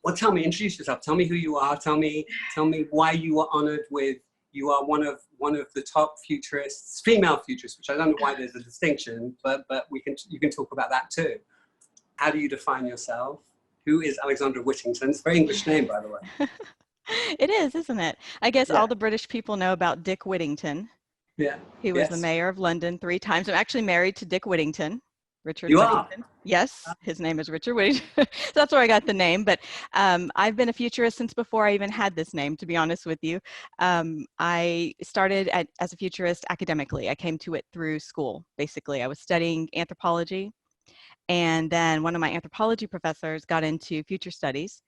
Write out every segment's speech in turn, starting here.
Well, tell me, introduce yourself. Tell me who you are. Tell me why you are honored with, you are one of the top futurists, female futurists, which I don't know why there's a distinction, but you can talk about that too. How do you define yourself? Who is Alexandra Whittington? It's a very English name, by the way. It is, isn't it? I guess Yeah. all the British people know about Dick Whittington. Yeah. He was the mayor of London 3 times. I'm actually married to Dick Whittington. Richard You Whittington. are? Yes, his name is Richard Whittington. So that's where I got the name. But I've been a futurist since before I even had this name, to be honest with you. I started as a futurist academically. I came to it through school, basically. I was studying anthropology. And then one of my anthropology professors got into future studies,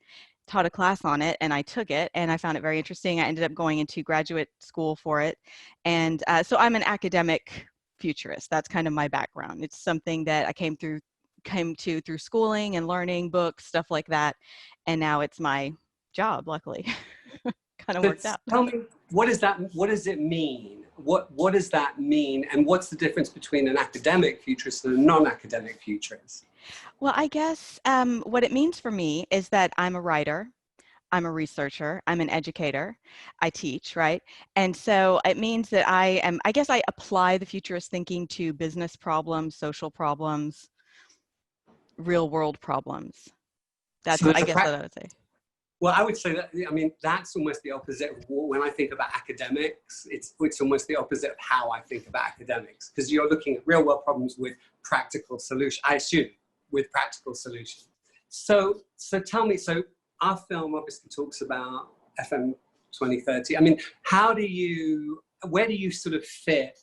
taught a class on it, and I took it, and I found it very interesting. I ended up going into graduate school for it. And so I'm an academic futurist. That's kind of my background. It's something that I came to through schooling and learning books, stuff like that. And now it's my job, luckily. Kind of worked out. Tell me, what does it mean? What does that mean? And what's the difference between an academic futurist and a non-academic futurist? Well, I guess what it means for me is that I'm a writer, I'm a researcher, I'm an educator, I teach, right? And so it means that I guess I apply the futurist thinking to business problems, social problems, real world problems. That's, I guess, what I would say. Well, I would say that, I mean, that's almost the opposite of when I think about academics. It's almost the opposite of how I think about academics, because you're looking at real world problems with practical solutions, I assume, with practical solutions. So tell me, so our film obviously talks about FM 2030. I mean, where do you sort of fit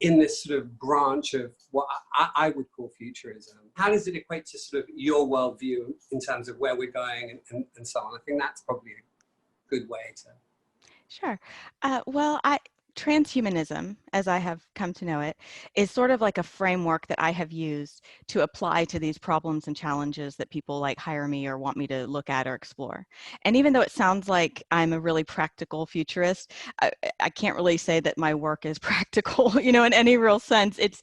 in this sort of branch of what I would call futurism? How does it equate to sort of your worldview in terms of where we're going and so on? I think that's probably a good way to. Sure. Well, transhumanism, as I have come to know it, is sort of like a framework that I have used to apply to these problems and challenges that people like hire me or want me to look at or explore. And even though it sounds like I'm a really practical futurist, I can't really say that my work is practical, in any real sense. It's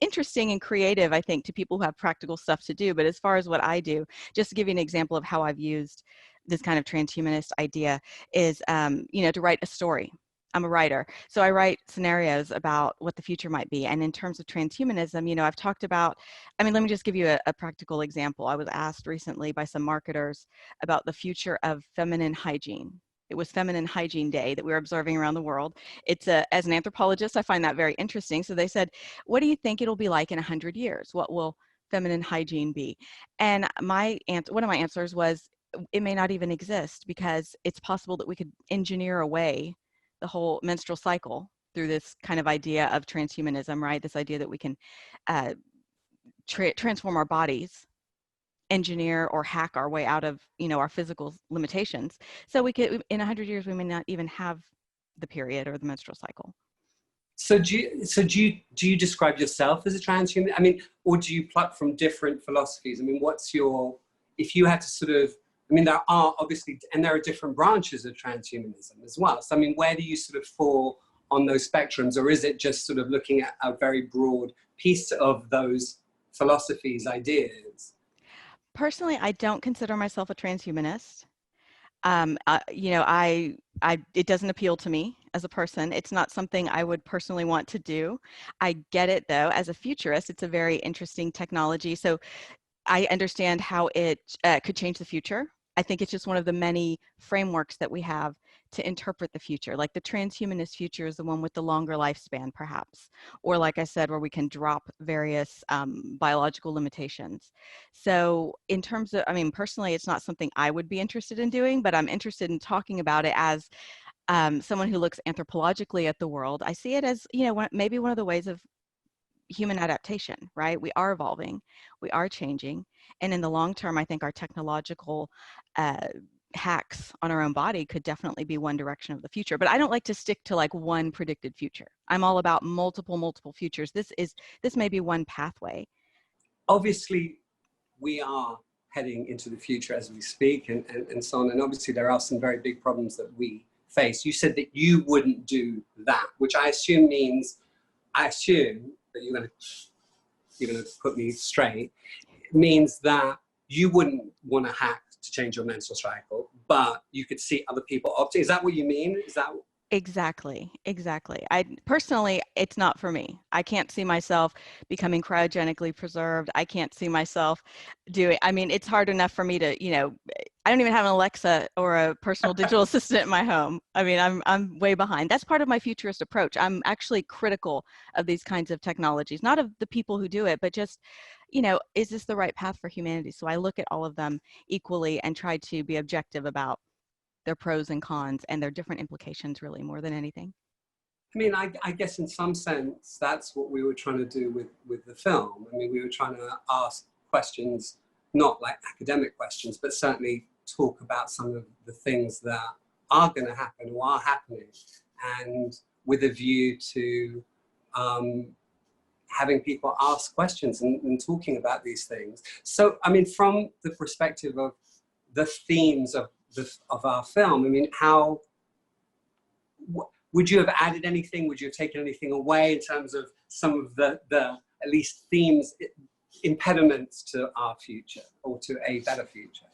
interesting and creative, I think, to people who have practical stuff to do. But as far as what I do, just to give you an example of how I've used this kind of transhumanist idea is, to write a story. I'm a writer, so I write scenarios about what the future might be. And in terms of transhumanism, I've talked about, let me just give you a practical example. I was asked recently by some marketers about the future of feminine hygiene. It was Feminine Hygiene Day that we were observing around the world. As an anthropologist, I find that very interesting. So they said, what do you think it'll be like in 100 years? What will feminine hygiene be? And one of my answers was, it may not even exist, because it's possible that we could engineer away the whole menstrual cycle through this kind of idea of transhumanism, right? This idea that we can transform our bodies, engineer or hack our way out of, our physical limitations. So we could, in 100 years, we may not even have the period or the menstrual cycle. So do you describe yourself as a transhuman? I mean, or do you pluck from different philosophies? I mean, if you had to sort of, there are obviously, and there are different branches of transhumanism as well. So, where do you sort of fall on those spectrums? Or is it just sort of looking at a very broad piece of those philosophies, ideas? Personally, I don't consider myself a transhumanist. It doesn't appeal to me as a person. It's not something I would personally want to do. I get it, though. As a futurist, it's a very interesting technology. So I understand how it could change the future. I think it's just one of the many frameworks that we have to interpret the future. Like the transhumanist future is the one with the longer lifespan, perhaps. Or like I said, where we can drop various biological limitations. So in terms of, personally, it's not something I would be interested in doing, but I'm interested in talking about it as someone who looks anthropologically at the world. I see it as, maybe one of the ways of human adaptation, right? We are evolving, we are changing. And in the long term, I think our technological hacks on our own body could definitely be one direction of the future. But I don't like to stick to like one predicted future. I'm all about multiple futures. This may be one pathway. Obviously, we are heading into the future as we speak and so on. And obviously there are some very big problems that we face. You said that you wouldn't do that, which I assume that you're going to put me straight. It means that you wouldn't want to hack to change your menstrual cycle, but you could see other people opting. Is that what you mean? Is that? Exactly, exactly. I personally, it's not for me. I can't see myself becoming cryogenically preserved. I can't see myself doing, I mean, it's hard enough for me to, I don't even have an Alexa or a personal digital assistant in my home. I mean, I'm way behind. That's part of my futurist approach. I'm actually critical of these kinds of technologies, not of the people who do it, but just, is this the right path for humanity? So I look at all of them equally and try to be objective about their pros and cons and their different implications, really, more than anything. I mean, I guess in some sense, that's what we were trying to do with the film. I mean, we were trying to ask questions, not like academic questions, but certainly talk about some of the things that are going to happen or are happening, and with a view to having people ask questions and talking about these things. So, I mean, from the perspective of the themes of our film, I mean, would you have added anything? Would you have taken anything away in terms of some of the at least themes, impediments to our future or to a better future?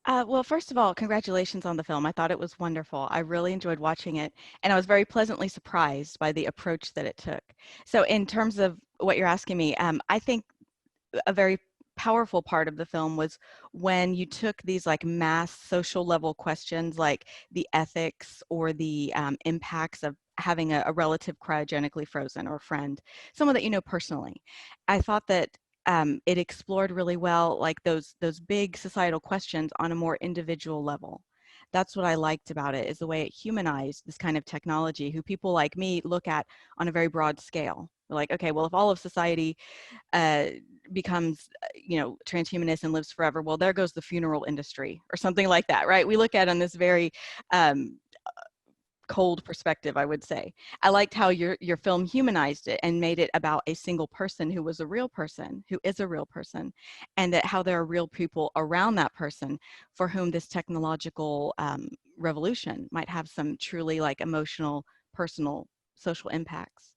Well, first of all, congratulations on the film. I thought it was wonderful. I really enjoyed watching it, and I was very pleasantly surprised by the approach that it took. So in terms of what you're asking me, I think a very powerful part of the film was when you took these like mass social level questions like the ethics or the impacts of having a relative cryogenically frozen or friend, someone that you know personally. I thought that it explored really well like those big societal questions on a more individual level. That's what I liked about it, is the way it humanized this kind of technology who people like me look at on a very broad scale. We're like, okay, well, if all of society becomes, transhumanist and lives forever, well, there goes the funeral industry or something like that, right? We look at it on this very cold perspective, I would say. I liked how your film humanized it and made it about a single person who was a real person, who is a real person, and that how there are real people around that person for whom this technological revolution might have some truly like emotional, personal, social impacts.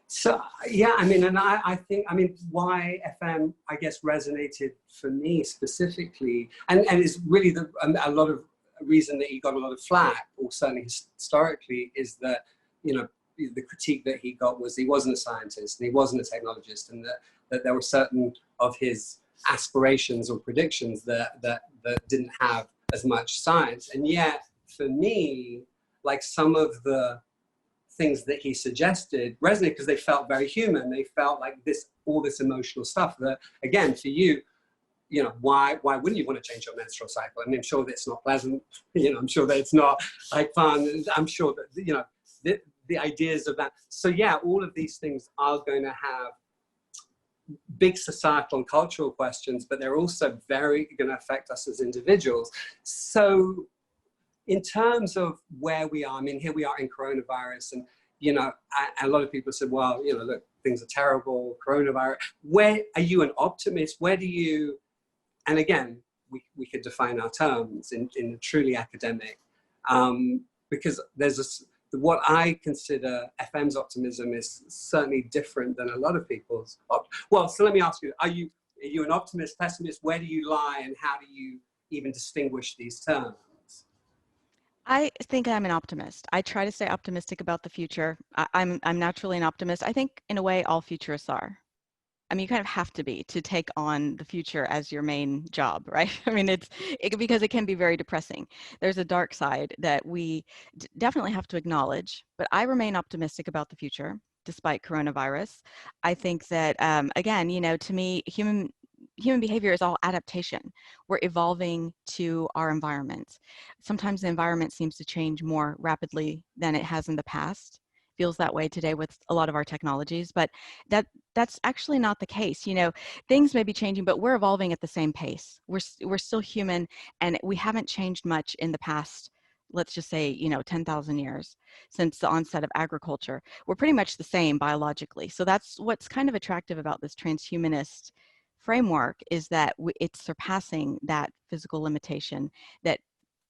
So, yeah, I mean, and I think, I mean, why FM, I guess, resonated for me specifically, and it's really a lot of reason that he got a lot of flack, or certainly historically, is that, the critique that he got was he wasn't a scientist and he wasn't a technologist, and that there were certain of his aspirations or predictions that didn't have as much science. And yet, for me, like some of the things that he suggested resonated because they felt very human. They felt like all this emotional stuff that, again, for you, why wouldn't you want to change your menstrual cycle? I mean, I'm sure that it's not pleasant. I'm sure that it's not like fun. I'm sure that, the ideas of that. So yeah, all of these things are going to have big societal and cultural questions, but they're also very going to affect us as individuals. So in terms of where we are, I mean, here we are in coronavirus, and, a lot of people said, well, look, things are terrible, coronavirus. Where are you an optimist? Where do you, and again, we could define our terms in truly academic, because there's what I consider FM's optimism is certainly different than a lot of people's. Well, so let me ask you, are you an optimist, pessimist? Where do you lie, and how do you even distinguish these terms? I think I'm an optimist. I try to stay optimistic about the future. I'm naturally an optimist. I think in a way all futurists are. I mean, you kind of have to be to take on the future as your main job, right? I mean, because it can be very depressing. There's a dark side that we definitely have to acknowledge, but I remain optimistic about the future despite coronavirus. I think that, again, to me, human behavior is all adaptation. We're evolving to our environment. Sometimes the environment seems to change more rapidly than it has in the past. Feels that way today with a lot of our technologies, but that's actually not the case. Things may be changing, but we're evolving at the same pace. We're still human, and we haven't changed much in the past, let's just say, 10,000 years since the onset of agriculture. We're pretty much the same biologically. So that's what's kind of attractive about this transhumanist framework, is that it's surpassing that physical limitation that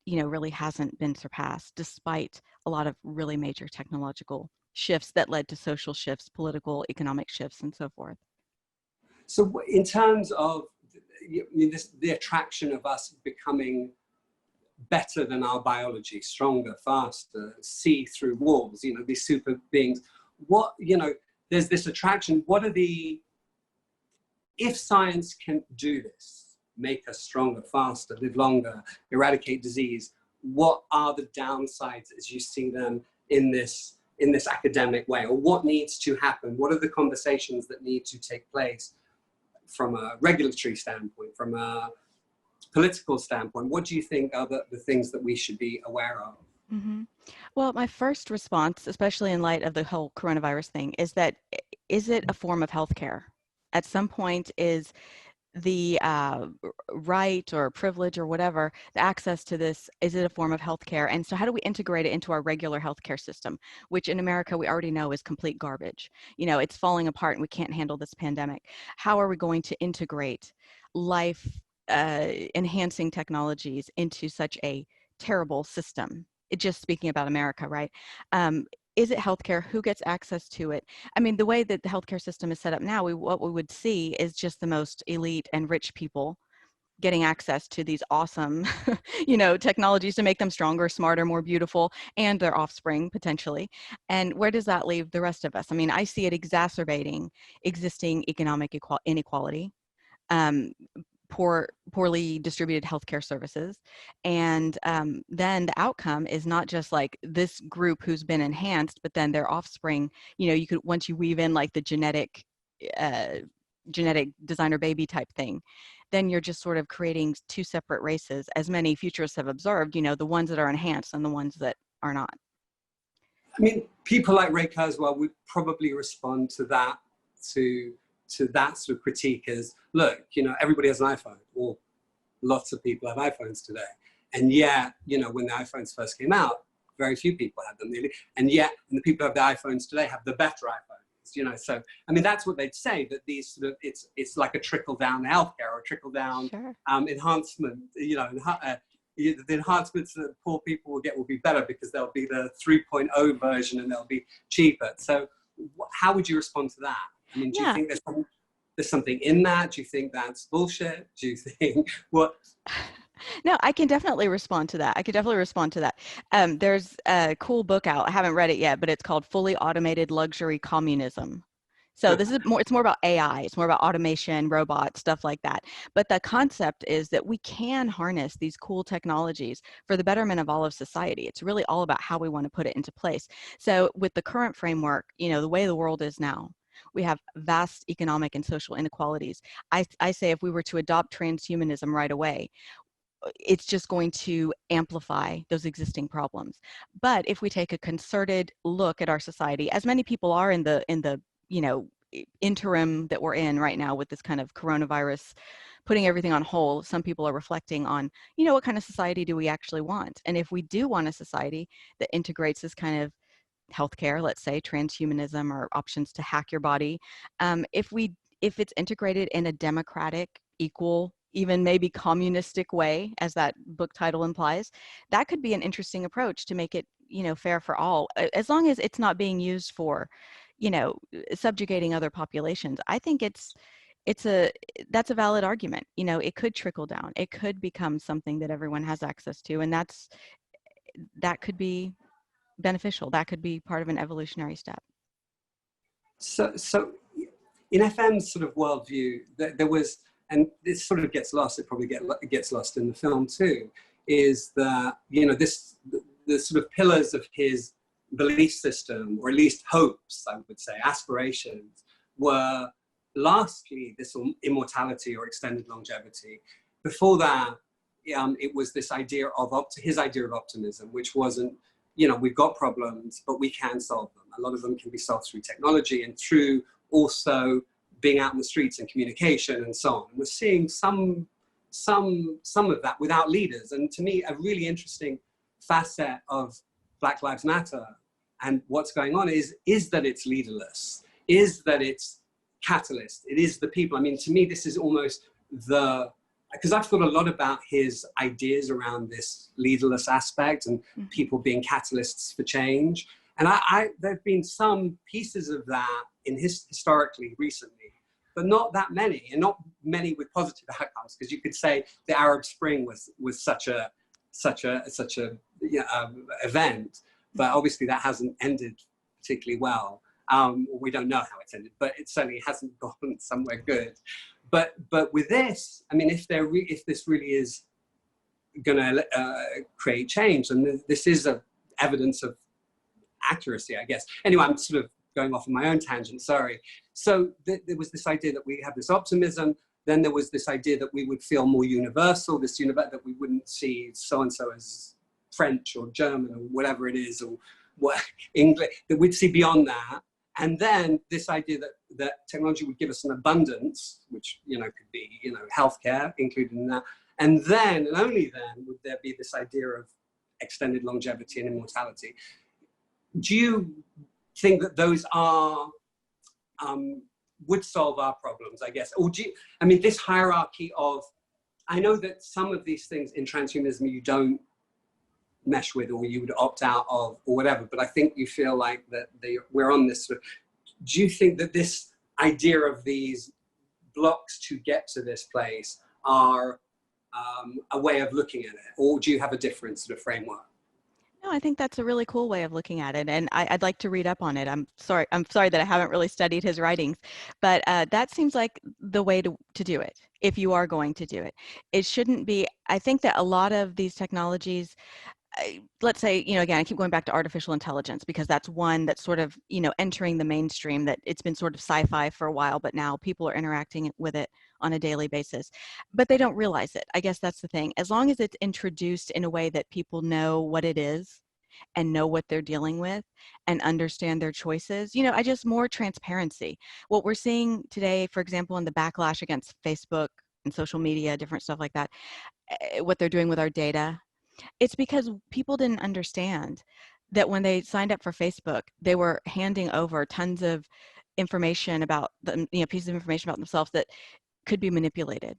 really hasn't been surpassed, despite a lot of really major technological shifts that led to social shifts, political, economic shifts, and so forth. So in terms of, the attraction of us becoming better than our biology, stronger, faster, see through walls, these super beings. There's this attraction. If science can do this, make us stronger, faster, live longer, eradicate disease, what are the downsides as you see them in this academic way? Or what needs to happen? What are the conversations that need to take place from a regulatory standpoint, from a political standpoint? What do you think are the things that we should be aware of? Mm-hmm. Well, my first response, especially in light of the whole coronavirus thing, is it a form of healthcare? At some point, is the right or privilege or whatever, the access to this, is it a form of healthcare? And so how do we integrate it into our regular healthcare system, which in America we already know is complete garbage? It's falling apart and we can't handle this pandemic. How are we going to integrate life enhancing technologies into such a terrible system? Just speaking about America, right? Is it healthcare? Who gets access to it? I mean, the way that the healthcare system is set up now, what we would see is just the most elite and rich people getting access to these awesome, technologies to make them stronger, smarter, more beautiful, and their offspring potentially. And where does that leave the rest of us? I mean, I see it exacerbating existing economic inequality. Poorly distributed healthcare services. And then the outcome is not just like this group who's been enhanced, but then their offspring, you could, once you weave in like the genetic designer baby type thing, then you're just sort of creating two separate races, as many futurists have observed, the ones that are enhanced and the ones that are not. I mean, people like Ray Kurzweil would probably respond to that, to that sort of critique as, look, everybody has an iPhone, or lots of people have iPhones today. And yet, when the iPhones first came out, very few people had them nearly. And yet, the people who have the iPhones today have the better iPhones, So, I mean, that's what they'd say, that these sort of, it's like a trickle down healthcare or a trickle down enhancement, the enhancements that poor people will get will be better because they'll be the 3.0 version and they'll be cheaper. So how would you respond to that? I mean, do you think there's something in that? Do you think that's bullshit? Do you think what? No, I can definitely respond to that. There's a cool book out. I haven't read it yet, but it's called Fully Automated Luxury Communism. So it's more about AI. It's more about automation, robots, stuff like that. But the concept is that we can harness these cool technologies for the betterment of all of society. It's really all about how we want to put it into place. So with the current framework, the way the world is now, we have vast economic and social inequalities. I say if we were to adopt transhumanism right away, it's just going to amplify those existing problems. But if we take a concerted look at our society, as many people are in the interim that we're in right now with this kind of coronavirus, putting everything on hold, some people are reflecting on, what kind of society do we actually want? And if we do want a society that integrates this kind of healthcare, let's say transhumanism or options to hack your body, if it's integrated in a democratic, equal, even maybe communistic way, as that book title implies, that could be an interesting approach to make it, fair for all, as long as it's not being used for, subjugating other populations. I think that's a valid argument. It could trickle down. It could become something that everyone has access to, and that could be beneficial. That could be part of an evolutionary step. So in FM's sort of worldview, there was, and this sort of gets lost, it probably gets lost in the film too, is that, the sort of pillars of his belief system, or at least hopes, I would say, aspirations, were lastly this immortality or extended longevity. Before that, it was this idea of his idea of optimism, which wasn't, we've got problems, but we can solve them. A lot of them can be solved through technology and through also being out in the streets and communication and so on. And we're seeing some of that without leaders. And to me, a really interesting facet of Black Lives Matter and what's going on is that it's leaderless, is that it's catalyst, it is the people. I mean, to me, this is almost because I've thought a lot about his ideas around this leaderless aspect and people being catalysts for change. And there have been some pieces of that historically, recently, but not that many, and not many with positive outcomes. Because you could say the Arab Spring was such a event, but obviously that hasn't ended particularly well. We don't know how it's ended, but it certainly hasn't gone somewhere good. But with this, I mean, if this really is going to create change, and this is evidence of accuracy, I guess. Anyway, I'm sort of going off on my own tangent, sorry. So there was this idea that we have this optimism, then there was this idea that we would feel more universal, that we wouldn't see so-and-so as French or German or whatever it is, or what, English, that we'd see beyond that. And then this idea that technology would give us an abundance, which, could be, healthcare included in that. And then, and only then, would there be this idea of extended longevity and immortality. Do you think that those are, would solve our problems, I guess? Or this hierarchy of, I know that some of these things in transhumanism you don't mesh with, or you would opt out of, or whatever, but I think you feel like that we're on this sort of, do you think that this idea of these blocks to get to this place are a way of looking at it, or do you have a different sort of framework? No, I think that's a really cool way of looking at it, and I'd like to read up on it. I'm sorry that I haven't really studied his writings, but that seems like the way to do it, if you are going to do it. It shouldn't be, I think that a lot of these technologies, let's say, again, I keep going back to artificial intelligence because that's one that's sort of, entering the mainstream, that it's been sort of sci-fi for a while, but now people are interacting with it on a daily basis, but they don't realize it. I guess that's the thing. As long as it's introduced in a way that people know what it is and know what they're dealing with and understand their choices, more transparency. What we're seeing today, for example, in the backlash against Facebook and social media, different stuff like that, what they're doing with our data, it's because people didn't understand that when they signed up for Facebook, they were handing over tons of information about them, pieces of information about themselves that could be manipulated.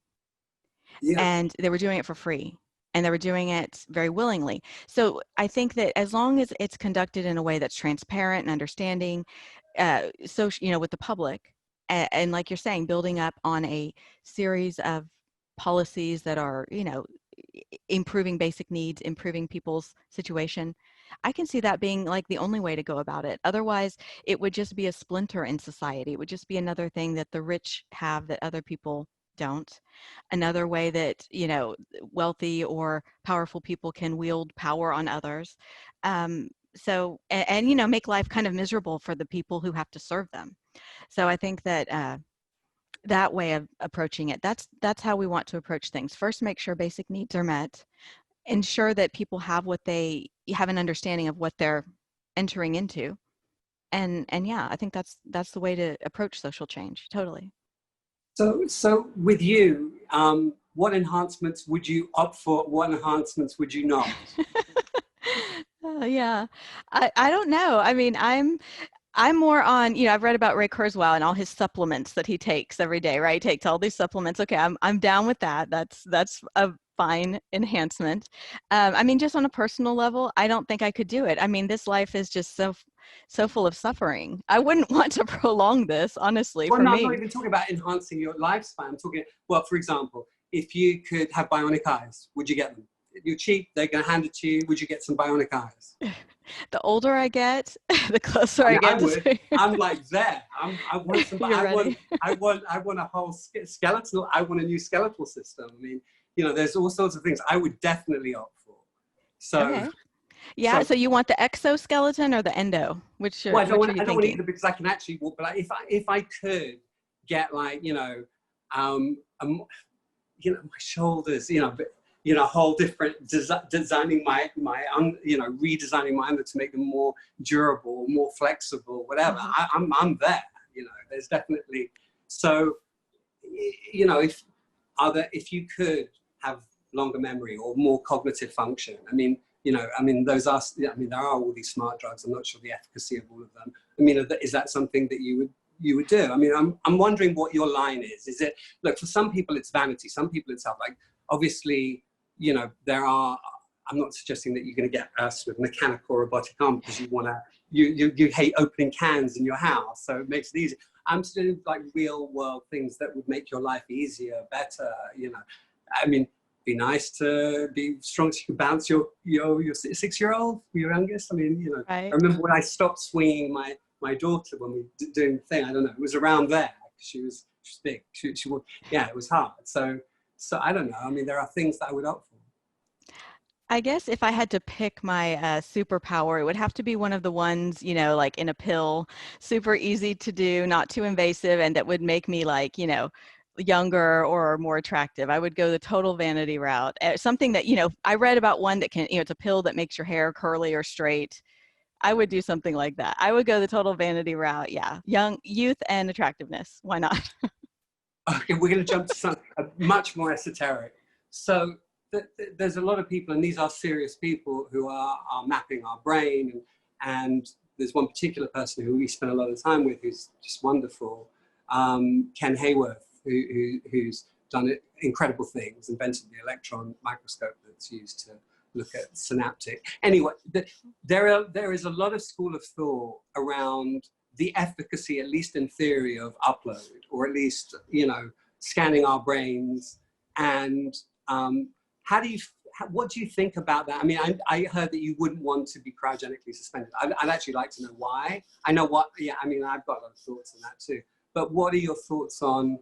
Yeah. And they were doing it for free, and they were doing it very willingly. So I think that as long as it's conducted in a way that's transparent and understanding, with the public, and like you're saying, building up on a series of policies that are, improving basic needs, improving people's situation, I can see that being like the only way to go about it. Otherwise, it would just be a splinter in society. It would just be another thing that the rich have that other people don't. Another way that, wealthy or powerful people can wield power on others. So, make life kind of miserable for the people who have to serve them. So I think that that way of approaching it, that's how we want to approach things. First, make sure basic needs are met, ensure that people have have an understanding of what they're entering into, and yeah, I think that's the way to approach social change. Totally. So with you, what enhancements would you opt for? What enhancements would you not? Yeah, I don't know. I mean, I'm more on, I've read about Ray Kurzweil and all his supplements that he takes every day, right? He takes all these supplements. Okay, I'm down with that. That's a fine enhancement. Just on a personal level, I don't think I could do it. This life is just so full of suffering. I wouldn't want to prolong this, honestly, for me. I'm not even talking about enhancing your lifespan. I'm talking, well, for example, if you could have bionic eyes, would you get them? You're cheap, they're going to hand it to you. Would you get some bionic eyes? The older I get, the closer I get to. I'm like there. I want some. I want a whole skeletal. I want a new skeletal system. There's all sorts of things I would definitely opt for. So. Okay. Yeah. So you want the exoskeleton or the endo? Which? Well, I don't want either, because I can actually walk. But if I could get my shoulders, a whole different designing redesigning my under to make them more durable, more flexible, whatever. Mm-hmm. I'm there. There's definitely. So, if you could have longer memory or more cognitive function, those are. There are all these smart drugs. I'm not sure the efficacy of all of them. Is that something that you would do? I'm wondering what your line is. Is it, look, for some people it's vanity, some people it's health. Like, obviously, I'm not suggesting that you're going to get a sort of mechanical or robotic arm because you hate opening cans in your house, so it makes it easy. I'm doing like real world things that would make your life easier, better, you know. I mean, be nice to be strong so you can bounce your 6-year-old, your youngest. I mean, you know, Right. I remember when I stopped swinging my daughter when we were doing the thing, I don't know, it was around there. She was big. She was, yeah, it was hard. So I don't know. I mean, there are things that I would opt for. I guess if I had to pick my superpower, it would have to be one of the ones, you know, like in a pill, super easy to do, not too invasive, and that would make me like, you know, younger or more attractive. I would go the total vanity route. Something that, you know, I read about one that can, you know, it's a pill that makes your hair curly or straight. I would do something like that. I would go the total vanity route. Yeah. Youth and attractiveness. Why not? Okay, we're going to jump to something much more esoteric. So there's a lot of people, and these are serious people, who are mapping our brain. And there's one particular person who we spend a lot of time with who's just wonderful, Ken Hayworth, who's done incredible things, invented the electron microscope that's used to look at synaptic. Anyway, there is a lot of school of thought around the efficacy, at least in theory, of upload, or at least, you know, scanning our brains. And what do you think about that? I mean, I heard that you wouldn't want to be cryogenically suspended. I'd actually like to know why. I know what, yeah, I mean, I've got a lot of thoughts on that too. But what are your thoughts on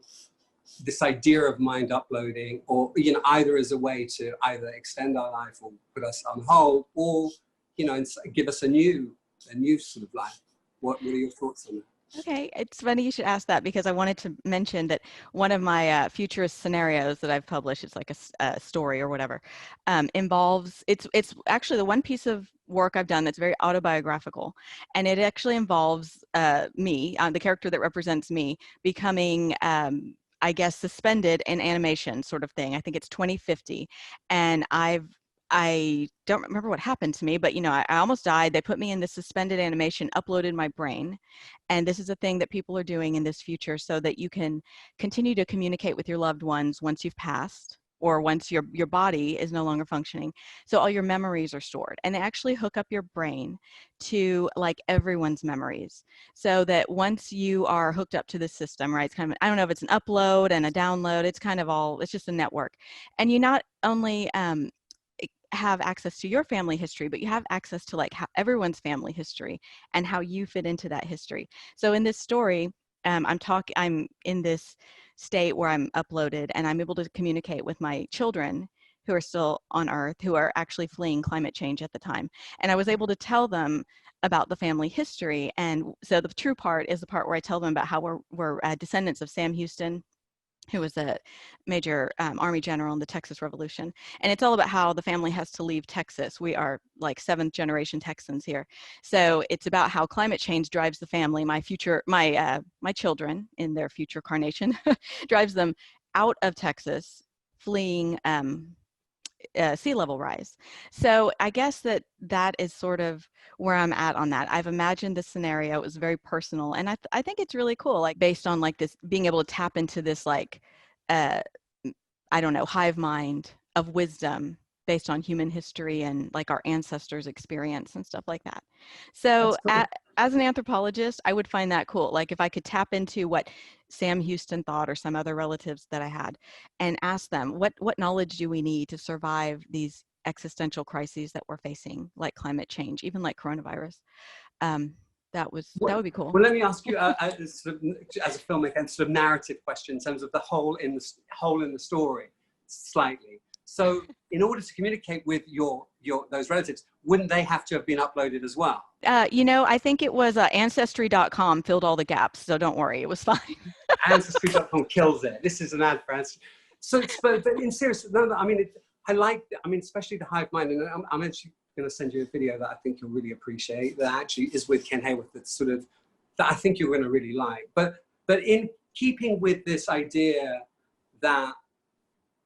this idea of mind uploading, or, you know, either as a way to either extend our life or put us on hold, or, you know, give us a new sort of life? What are your thoughts on that? Okay, it's funny you should ask that, because I wanted to mention that one of my futurist scenarios that I've published, it's like a story or whatever, involves, it's actually the one piece of work I've done that's very autobiographical, and it actually involves me, the character that represents me, becoming, I guess, suspended in animation sort of thing. I think it's 2050, and I don't remember what happened to me, but, you know, I almost died. They put me in this suspended animation, uploaded my brain. And this is a thing that people are doing in this future so that you can continue to communicate with your loved ones once you've passed, or once your body is no longer functioning. So all your memories are stored, and they actually hook up your brain to like everyone's memories, so that once you are hooked up to the system, right, it's kind of, I don't know if it's an upload and a download, it's kind of all, it's just a network. And you not only have access to your family history, but you have access to like how everyone's family history and how you fit into that history. So in this story, I'm in this state where I'm uploaded, and I'm able to communicate with my children who are still on Earth, who are actually fleeing climate change at the time. And I was able to tell them about the family history. And so the true part is the part where I tell them about how we're descendants of Sam Houston, who was a major Army general in the Texas Revolution. And it's all about how the family has to leave Texas. We are like 7th generation Texans here. So it's about how climate change drives the family, my children in their future carnation, drives them out of Texas, fleeing sea level rise. So I guess that is sort of where I'm at on that. I've imagined this scenario. It was very personal, and I think it's really cool, like based on like this, being able to tap into this like I don't know, hive mind of wisdom based on human history and like our ancestors' experience and stuff like that. So Cool. as an anthropologist, I would find that cool. Like if I could tap into what Sam Houston thought, or some other relatives that I had, and ask them, what knowledge do we need to survive these existential crises that we're facing, like climate change, even like coronavirus? That would be cool. Well, let me ask you, sort of, as a filmmaker, and sort of narrative question in terms of the hole in the story, slightly. So, in order to communicate with those relatives, wouldn't they have to have been uploaded as well? You know, I think it was Ancestry.com filled all the gaps, so don't worry, it was fine. Ancestry.com kills it. This is an ad for Ancestry. So, but in serious, no, I mean, especially the hive mind, and I'm actually going to send you a video that I think you'll really appreciate, that actually is with Ken Hayworth, that I think you're going to really like. But in keeping with this idea that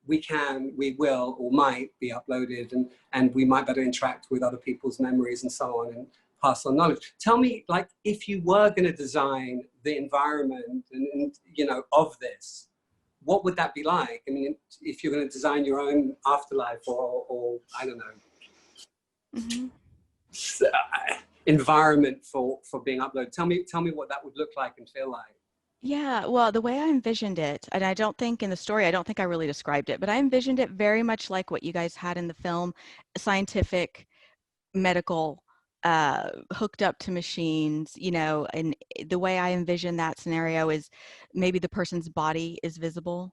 we will, or might be uploaded, and we might better interact with other people's memories and so on, and pass on knowledge. Tell me, like, if you were going to design the environment and you know, of this, what would that be like? I mean, if you're going to design your own afterlife, or I don't know, environment for being uploaded. Tell me what that would look like and feel like. Yeah, well, the way I envisioned it, and I don't think in the story, I don't think I really described it, but I envisioned it very much like what you guys had in the film, scientific, medical, hooked up to machines, you know, and the way I envision that scenario is maybe the person's body is visible,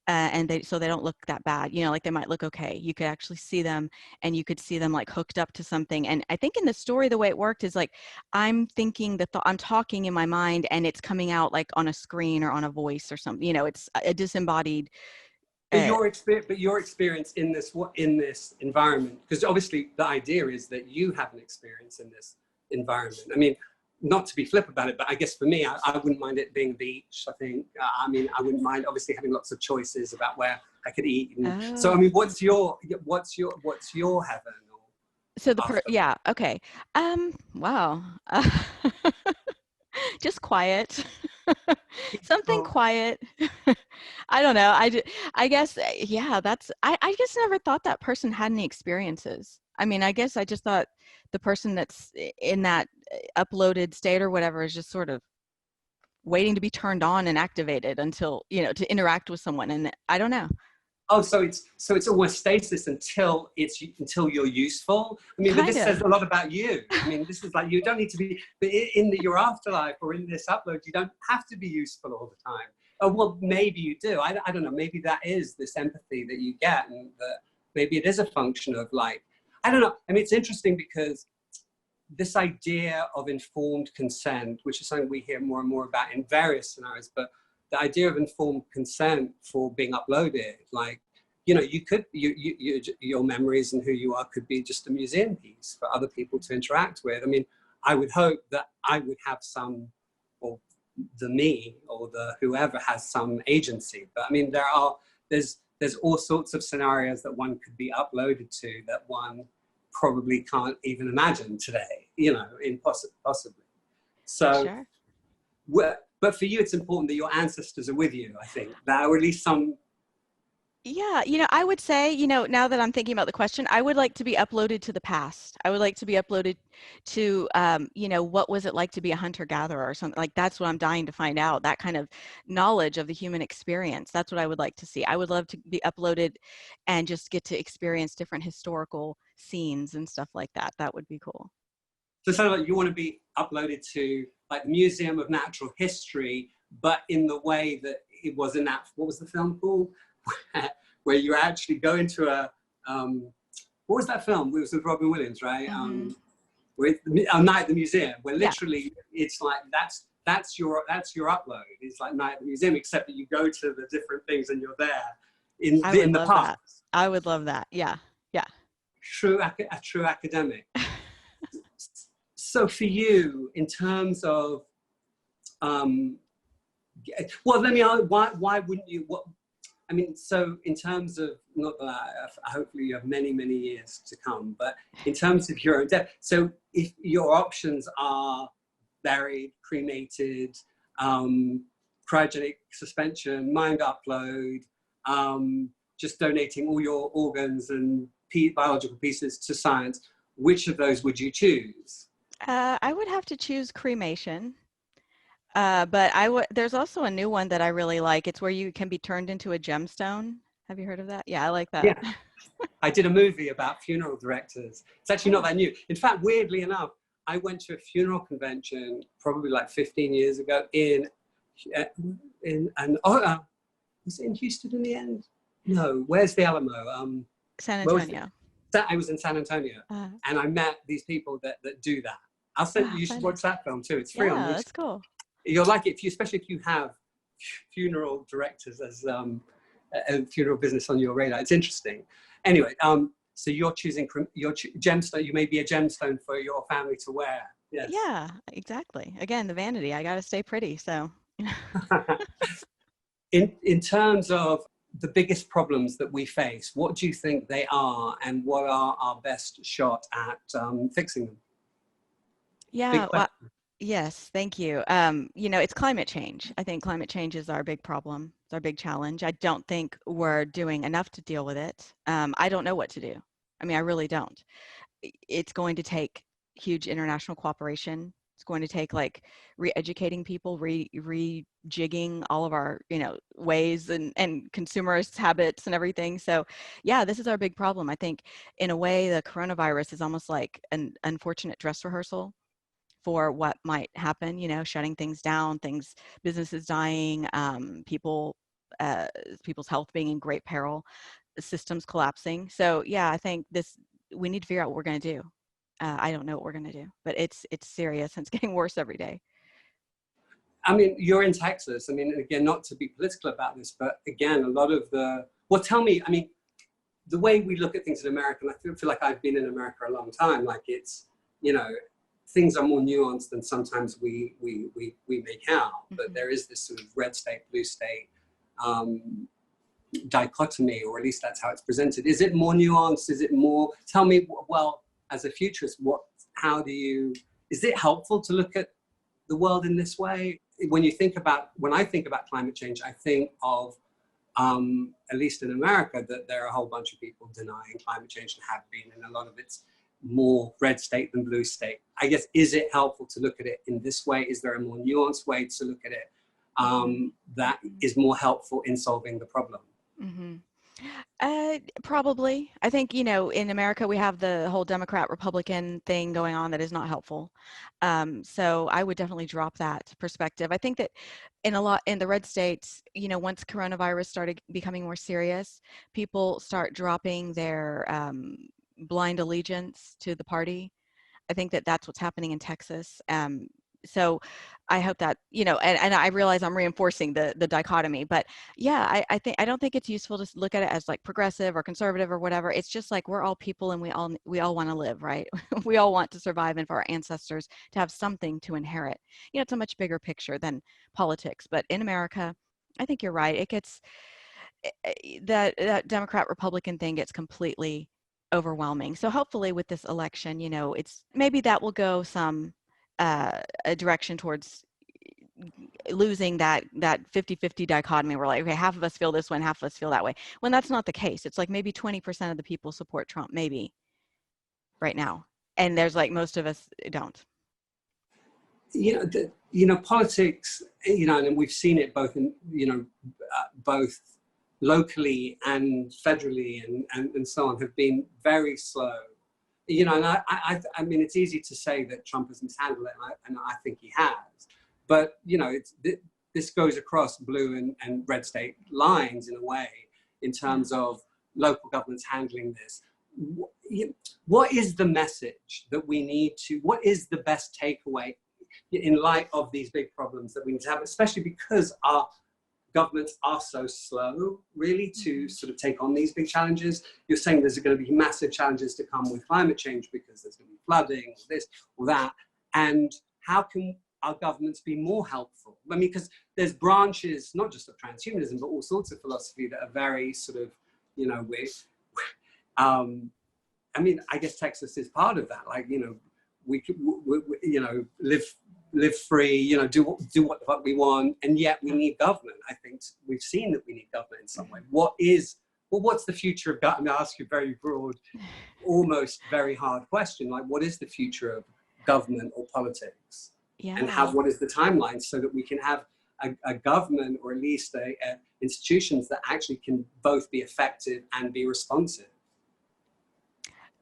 and so they don't look that bad, you know, like they might look okay. You could actually see them, and you could see them like hooked up to something. And I think in the story, the way it worked is like I'm thinking the I'm talking in my mind, and it's coming out like on a screen or on a voice or something. You know, it's a disembodied. Uh, But your experience in this environment, because obviously the idea is that you have an experience in this environment. I mean, not to be flip about it, but I guess for me, I wouldn't mind it being a beach. I think. I mean, I wouldn't mind obviously having lots of choices about where I could eat. And so, I oh, mean, what's your heaven or so after? yeah, okay. Wow. Just quiet. Something Oh, quiet. I don't know. I guess, yeah, I just never thought that person had any experiences. I mean, I guess I just thought the person that's in that uploaded state or whatever is just sort of waiting to be turned on and activated until, you know, to interact with someone. And I don't know. Oh, so it's almost stasis until you're useful. I mean, but Kind this says of. a lot about you. I mean, this is like you don't need to be, but your afterlife or in this upload, you don't have to be useful all the time. Oh, well, maybe you do. I don't know. Maybe that is this empathy that you get, and that maybe it is a function of like, I don't know. I mean, it's interesting because this idea of informed consent, which is something we hear more and more about in various scenarios, but the idea of informed consent for being uploaded, like, you know, your memories and who you are could be just a museum piece for other people to interact with. I mean, I would hope that I would have some, or the me or the whoever has some agency. But I mean, there's all sorts of scenarios that one could be uploaded to that one probably can't even imagine today, you know, possibly. So, Sure. but for you, it's important that your ancestors are with you, I think, that, or at least some. Yeah, you know, I would say, you know, now that I'm thinking about the question, I would like to be uploaded to the past. I would like to be uploaded to, you know, what was it like to be a hunter-gatherer or something like that's what I'm dying to find out. That kind of knowledge of the human experience. That's what I would like to see. I would love to be uploaded and just get to experience different historical scenes and stuff like that. That would be cool. So it sounds like you want to be uploaded to like Museum of Natural History, but in the way that it was in that, what was the film called? Where you actually go into a, what was that film? It was with Robin Williams, right? Hmm. With Night at the Museum, where Yeah, literally it's like that's your upload. It's like Night at the Museum, except that you go to the different things and you're there I in would the love that. past. I would love that. Yeah, yeah. A true academic. So for you, in terms of, um, well, let me ask, why wouldn't you? What I mean, so in terms of, not that hopefully you have many, many years to come, but in terms of your own death, so if your options are buried, cremated, cryogenic suspension, mind upload, just donating all your organs and biological pieces to science, which of those would you choose? I would have to choose cremation. But there's also a new one that I really like. It's where you can be turned into a gemstone. Have you heard of that? Yeah, I like that. Yeah, I did a movie about funeral directors. It's actually not Oh, that new. In fact, weirdly enough, I went to a funeral convention probably like 15 years ago uh, was it in Houston in the end? No, where's the Alamo? San Where was it? Antonio. I was in San Antonio, Uh, and I met these people that do that. I'll send you. You should Fun. watch that film too. It's free on Yeah, YouTube. that's cool. You'll like it, especially if you have funeral directors as a funeral business on your radar. It's interesting. Anyway, so you're choosing your gemstone. You may be a gemstone for your family to wear. Yes. Yeah, exactly. Again, the vanity. I got to stay pretty. So, In terms of the biggest problems that we face, what do you think they are, and what are our best shot at fixing them? Big yeah, well, question. yes, thank you. You know, it's climate change. I think climate change is our big problem. It's our big challenge. I don't think we're doing enough to deal with it. I don't know what to do. I mean, I really don't. It's going to take huge international cooperation It's going to take like re-educating people, rejigging all of our, ways and consumerist habits and everything. So yeah, this is our big problem. I think in a way, the coronavirus is almost like an unfortunate dress rehearsal for what might happen, shutting things down, businesses dying, people's health being in great peril, systems collapsing. So yeah, I think we need to figure out what we're going to do. I don't know what we're going to do, but it's serious and it's getting worse every day. I mean, you're in Texas. I mean, again, not to be political about this, but again, a lot of tell me, I mean, the way we look at things in America, and I feel like I've been in America a long time, like it's, things are more nuanced than sometimes we make out, but there is this sort of red state, blue state dichotomy, or at least that's how it's presented. Is it more nuanced? Is it more, tell me, well, as a futurist, is it helpful to look at the world in this way? When I think about climate change, I think of, at least in America, that there are a whole bunch of people denying climate change and have been, and a lot of it's more red state than blue state. I guess, is it helpful to look at it in this way? Is there a more nuanced way to look at it that is more helpful in solving the problem? Mm-hmm. Probably. I think, in America, we have the whole Democrat Republican thing going on that is not helpful. So I would definitely drop that perspective. I think that in the red states, once coronavirus started becoming more serious, people start dropping their blind allegiance to the party. I think that that's what's happening in Texas. So I hope that, and I realize I'm reinforcing the dichotomy, but yeah, I don't think it's useful to look at it as like progressive or conservative or whatever. It's just like, we're all people and we all want to live, right? We all want to survive and for our ancestors to have something to inherit. It's a much bigger picture than politics, but in America, I think you're right. It gets, that Democrat Republican thing gets completely overwhelming. So hopefully with this election, it's maybe that will go some a direction towards losing that 50-50 dichotomy. We're like, okay, half of us feel this way and half of us feel that way. When that's not the case. It's like maybe 20% of the people support Trump, maybe right now. And there's like most of us don't. Politics, and we've seen it both in, both locally and federally and so on, have been very slow. And I mean, it's easy to say that Trump has mishandled it, and I think he has. But, this goes across blue and red state lines in a way, in terms of local governments handling this. What is the message that we need to, what is the best takeaway in light of these big problems that we need to have, especially because our governments are so slow, really, to sort of take on these big challenges? You're saying there's going to be massive challenges to come with climate change because there's going to be flooding, or this or that. And how can our governments be more helpful? I mean, because there's branches, not just of transhumanism, but all sorts of philosophy that are very sort of, I mean, I guess Texas is part of that. Like, we could, live free, do what the fuck we want, and yet we need government. I think we've seen that we need government in some way. What's the future of government? I ask you a very broad, almost very hard question. Like, what is the future of government or politics? Yeah. And what is the timeline so that we can have a government, or at least institutions that actually can both be effective and be responsive?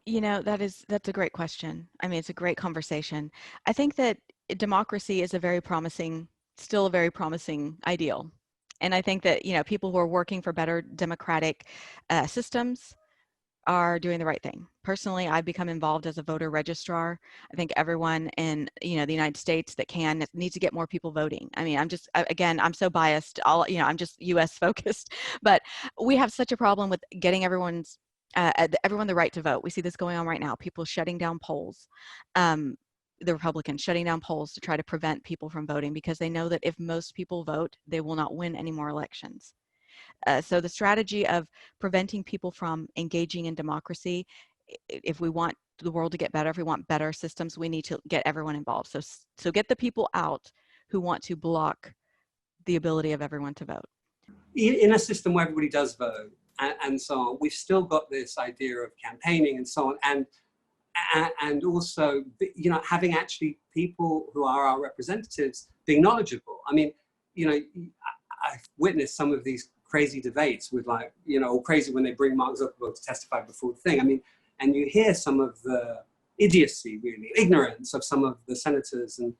That's a great question. I mean, it's a great conversation. I think that democracy is still a very promising ideal. And I think that, people who are working for better democratic systems are doing the right thing. Personally, I've become involved as a voter registrar. I think everyone in, the United States that needs to get more people voting. I mean, I'm so biased. I'm just US focused, but we have such a problem with getting everyone the right to vote. We see this going on right now. People shutting down polls. The Republicans shutting down polls to try to prevent people from voting because they know that if most people vote, they will not win any more elections. So the strategy of preventing people from engaging in democracy, if we want the world to get better, if we want better systems, we need to get everyone involved. So get the people out who want to block the ability of everyone to vote. In a system where everybody does vote and so on, we've still got this idea of campaigning and so on. And and also, you know, having actually people who are our representatives being knowledgeable. I mean, you know, I've witnessed some of these crazy debates with, like, you know, crazy when they bring Mark Zuckerberg to testify before the thing. I mean, and you hear some of the idiocy, really, ignorance of some of the senators and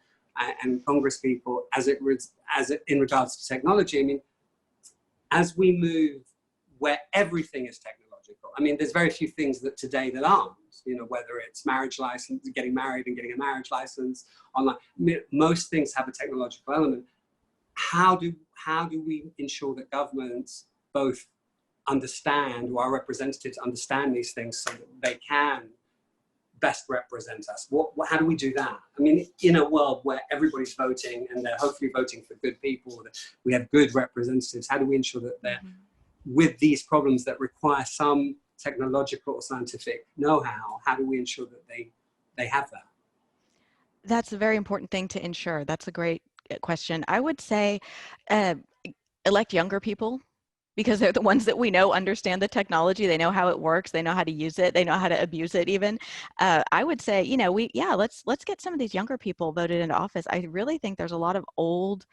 Congress people in regards to technology. I mean, as we move where everything is technological, I mean, there's very few things that today that aren't, you know, whether it's marriage license, getting married and getting a marriage license online. I mean, most things have a technological element. How do we ensure that governments both understand, or our representatives understand these things so that they can best represent us? How do we do that? I mean, in a world where everybody's voting and they're hopefully voting for good people, that we have good representatives, how do we ensure that they're with these problems that require some technological or scientific know-how, how do we ensure that they have that? That's a very important thing to ensure. That's a great question. I would say elect younger people, because they're the ones that we know understand the technology. They know how it works. They know how to use it. They know how to abuse it even. I would say, you know, let's get some of these younger people voted into office. I really think there's a lot of old,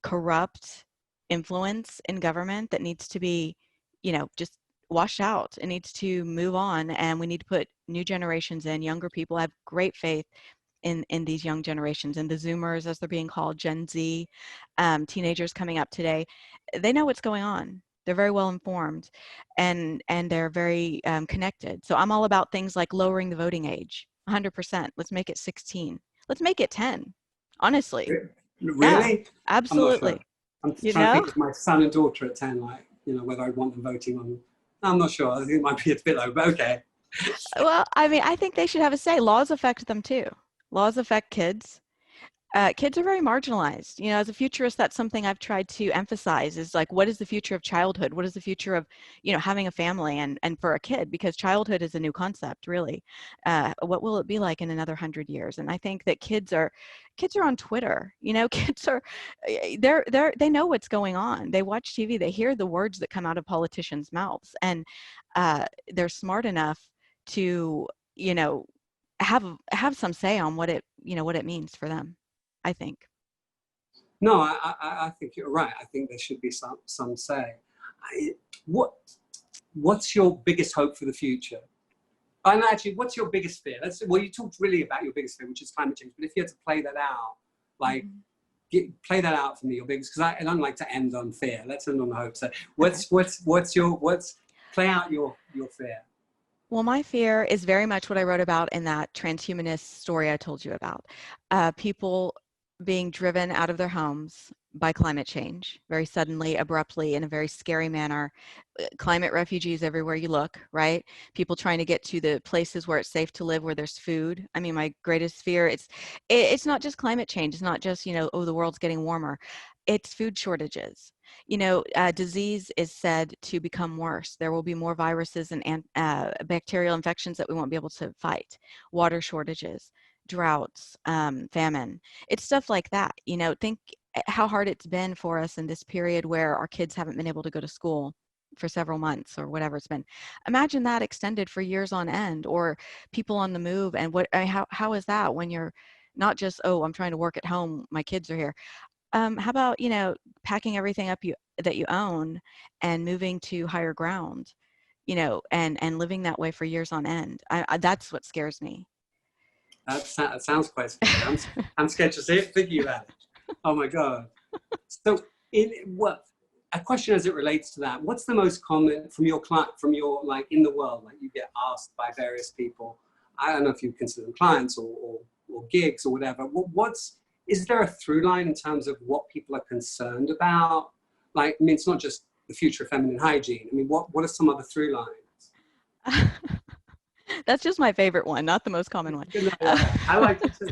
corrupt influence in government that needs to be, you know, just washed out. It needs to move on, and we need to put new generations in. Younger people have great faith in these young generations, and the Zoomers, as they're being called, Gen Z, teenagers coming up today. They know what's going on. They're very well informed, and they're very connected. So I'm all about things like lowering the voting age, 100%. Let's make it 16. Let's make it 10. Honestly, Really? yeah, absolutely. I'm You trying to know? think of my son and daughter at 10, like, you know, whether I'd want them voting on. I'm not sure. I think it might be a bit low, but okay. Well, I mean, I think they should have a say. Laws affect them too. Laws affect kids. Kids are very marginalized. You know, as a futurist, that's something I've tried to emphasize is like, what is the future of childhood? What is the future of, you know, having a family and for a kid? Because childhood is a new concept, really. What will it be like in another 100 years? And I think that kids are on Twitter. You know, kids are, they know what's going on. They watch TV. They hear the words that come out of politicians' mouths, and they're smart enough to, you know, have some say on what it means for them, I think. No, I think you're right. I think there should be some say. What's your biggest hope for the future? And actually, what's your biggest fear? Well, you talked really about your biggest fear, which is climate change. But if you had to play that out, like, play that out for me, your biggest, because I don't like to end on fear. Let's end on hope. So play out your fear. Well, my fear is very much what I wrote about in that transhumanist story I told you about. People being driven out of their homes by climate change, very suddenly, abruptly, in a very scary manner. Climate refugees everywhere you look, right? People trying to get to the places where it's safe to live, where there's food. I mean, my greatest fear, it's not just climate change. It's not just, you know, oh, the world's getting warmer. It's food shortages. You know, disease is said to become worse. There will be more viruses and bacterial infections that we won't be able to fight. Water shortages, droughts, famine. It's stuff like that. You know, think how hard it's been for us in this period where our kids haven't been able to go to school for several months or whatever it's been. Imagine that extended for years on end, or people on the move. And how is that when you're not just, oh, I'm trying to work at home, my kids are here. How about, you know, packing everything up that you own and moving to higher ground, you know, and living that way for years on end? That's what scares me. That sounds quite scary. I'm scared to thinking about it. Oh my God. So, a question as it relates to that, what's the most common from your client, like in the world, like you get asked by various people, I don't know if you consider them clients or gigs or whatever, is there a through line in terms of what people are concerned about? Like, I mean, it's not just the future of feminine hygiene. I mean, what are some other through lines? That's just my favorite one, not the most common one. I like it too.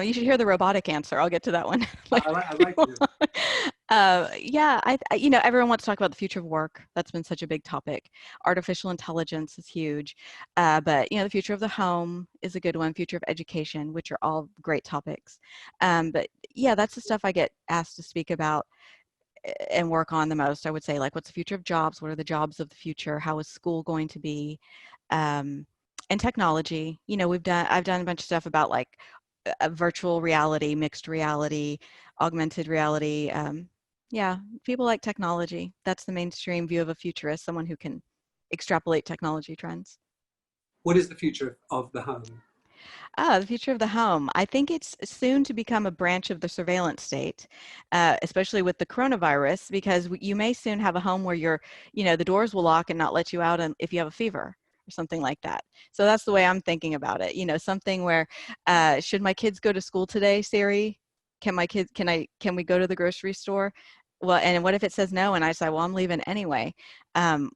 You should hear the robotic answer. I'll get to that one. I like it. Yeah, you know, everyone wants to talk about the future of work. That's been such a big topic. Artificial intelligence is huge, but you know, the future of the home is a good one. Future of education, which are all great topics. But yeah, that's the stuff I get asked to speak about and work on the most. I would say, like, what's the future of jobs? What are the jobs of the future? How is school going to be? and technology. You know, I've done a bunch of stuff about like virtual reality, mixed reality, augmented reality. Yeah, people like technology. That's the mainstream view of a futurist, someone who can extrapolate technology trends. What is the future of the home? The future of the home. I think it's soon to become a branch of the surveillance state, especially with the coronavirus, because you may soon have a home where the doors will lock and not let you out if you have a fever or something like that. So that's the way I'm thinking about it. You know, something where, should my kids go to school today, Siri? Can we go to the grocery store? Well, and what if it says no? And I say, well, I'm leaving anyway.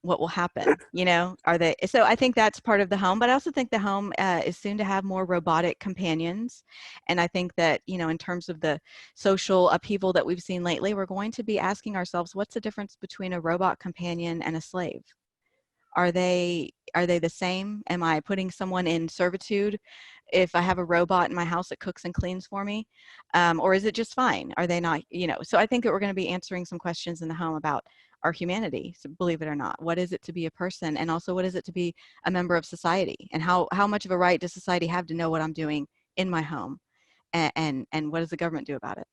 What will happen? You know, so I think that's part of the home, but I also think the home is soon to have more robotic companions. And I think that, you know, in terms of the social upheaval that we've seen lately, we're going to be asking ourselves, what's the difference between a robot companion and a slave? Are they the same? Am I putting someone in servitude if I have a robot in my house that cooks and cleans for me? Or is it just fine? Are they not, you know? So I think that we're going to be answering some questions in the home about our humanity, so believe it or not. What is it to be a person? And also, what is it to be a member of society? And how much of a right does society have to know what I'm doing in my home? And what does the government do about it?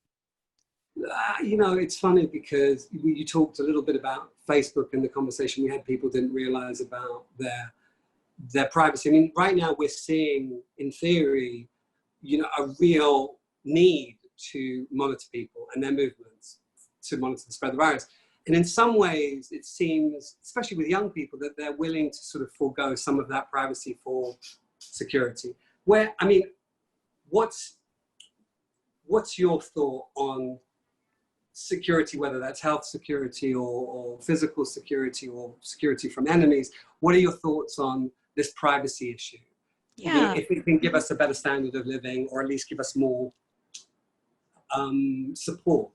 You know, it's funny because you talked a little bit about Facebook in the conversation we had. People didn't realize about their privacy. I mean, right now we're seeing, in theory, you know, a real need to monitor people and their movements, to monitor the spread of the virus. And in some ways, it seems, especially with young people, that they're willing to sort of forego some of that privacy for security. Where, I mean, what's your thought on security, whether that's health security or physical security or security from enemies? What are your thoughts on this privacy issue? Yeah. You know, if it can give us a better standard of living, or at least give us more support.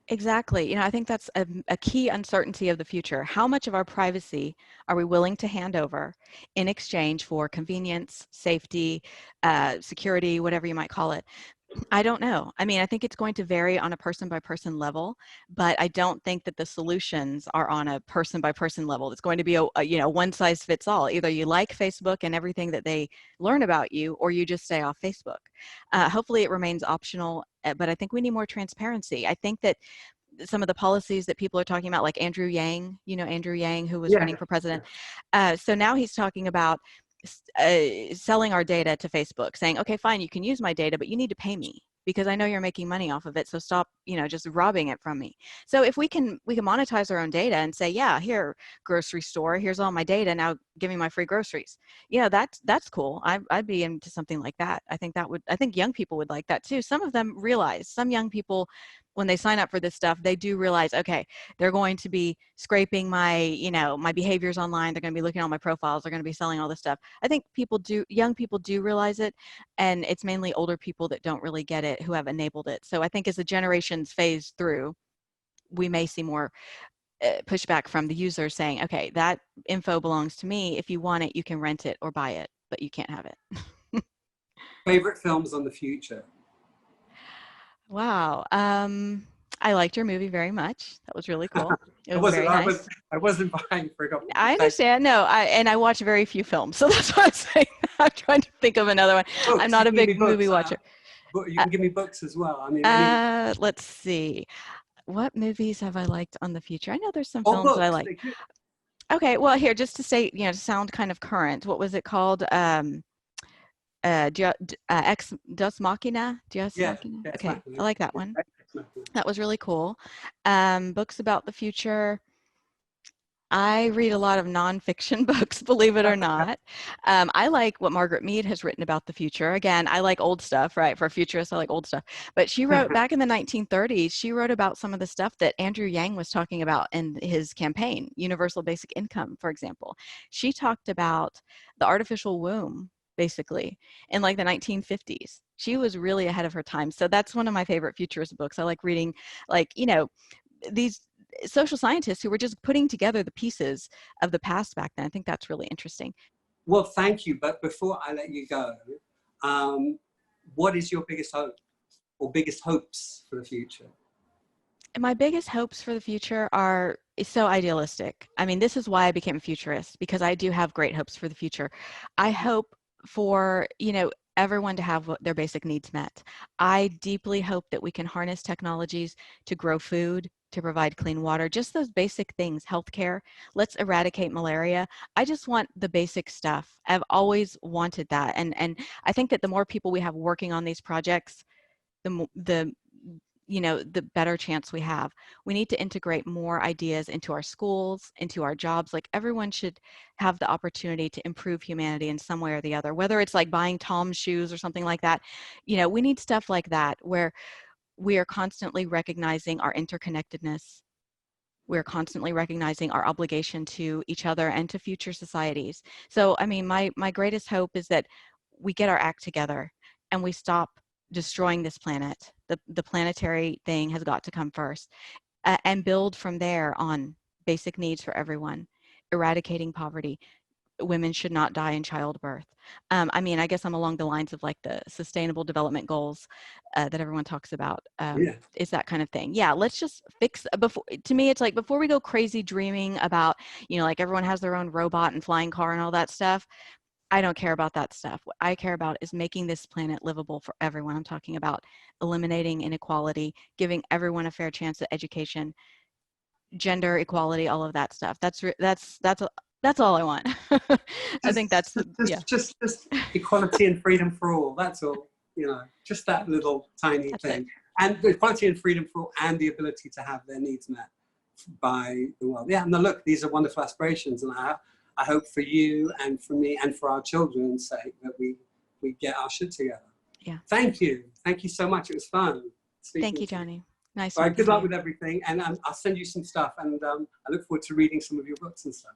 Exactly. You know, I think that's a key uncertainty of the future. How much of our privacy are we willing to hand over in exchange for convenience, safety, security, whatever you might call it? I don't know. I mean, I think it's going to vary on a person by person level, but I don't think that the solutions are on a person by person level. It's going to be a one size fits all. Either you like Facebook and everything that they learn about you, or you just stay off Facebook. Hopefully it remains optional, but I think we need more transparency. I think that some of the policies that people are talking about, like Andrew Yang, you know, Andrew Yang, who was running for president. So now he's talking about selling our data to Facebook, saying, okay, fine, you can use my data, but you need to pay me because I know you're making money off of it. So stop, you know, just robbing it from me. So if we can monetize our own data and say, yeah, here, grocery store, here's all my data. Now give me my free groceries. Yeah, that's cool. I'd be into something like that. I think young people would like that too. Some of them realize, some young people, when they sign up for this stuff, they do realize, okay, they're going to be scraping my behaviors online. They're going to be looking at all my profiles. They're going to be selling all this stuff. I think young people do realize it, and it's mainly older people that don't really get it who have enabled it. So I think as the generations phase through, we may see more pushback from the user saying, okay, that info belongs to me. If you want it, you can rent it or buy it, but you can't have it. Favorite films on the future? Wow. I liked your movie very much. That was really cool. It was very nice. I wasn't buying for a couple. I understand. No, I watch very few films, so that's why I'm saying I'm trying to think of another one. Books, I'm not a big movie watcher. You can give me books as well. I mean, Let's see. What movies have I liked on the future? I know there's some or films that I books. like. Okay, well, here, just to say, to sound kind of current, what was it called? Ex Dos Machina? Deus Machina? Okay, I like that one. That was really cool. Books about the future. I read a lot of nonfiction books, believe it or not. I like what Margaret Mead has written about the future. Again, I like old stuff, right? For a futurist, I like old stuff. But she wrote back in the 1930s, she wrote about some of the stuff that Andrew Yang was talking about in his campaign, universal basic income, for example. She talked about the artificial womb, basically, in like the 1950s. She was really ahead of her time. So that's one of my favorite futurist books. I like reading, like, these social scientists who were just putting together the pieces of the past back then. I think that's really interesting. Well, thank you. But before I let you go, what is your biggest hope or biggest hopes for the future? And my biggest hopes for the future are so idealistic. I mean, this is why I became a futurist, because I do have great hopes for the future. I hope for, you know, everyone to have their basic needs met. I deeply hope that we can harness technologies to grow food, to provide clean water, just those basic things, healthcare. Let's eradicate malaria. I just want the basic stuff. I've always wanted that. And I think that the more people we have working on these projects, the you know, the better chance we have. We need to integrate more ideas into our schools, into our jobs. Like, everyone should have the opportunity to improve humanity in some way or the other, whether it's like buying Tom's shoes or something like that. You know, we need stuff like that where we are constantly recognizing our interconnectedness. We're constantly recognizing our obligation to each other and to future societies. So, I mean, my greatest hope is that we get our act together and we stop destroying this planet. The planetary thing has got to come first, and build from there on basic needs for everyone, eradicating poverty. Women should not die in childbirth. I mean, I guess I'm along the lines of like the sustainable development goals that everyone talks about. Yeah. It's that kind of thing. Yeah, let's just fix before. To me, it's like, before we go crazy dreaming about, you know, like everyone has their own robot and flying car and all that stuff. I don't care about that stuff. What I care about is making this planet livable for everyone. I'm talking about eliminating inequality, giving everyone a fair chance at education, gender equality, all of that stuff. That's all I want. I think that's the, yeah. Just equality and freedom for all. That's all. You know, just that little tiny That's thing. it. And the equality and freedom for all, and the ability to have their needs met by the world. Yeah. No, look, these are wonderful aspirations, and I hope for you and for me and for our children's sake that we get our shit together. Yeah. Thank you. Thank you so much. It was fun. Thank you, Johnny. Nice. All right, good luck with everything, and I'll send you some stuff, and I look forward to reading some of your books and stuff.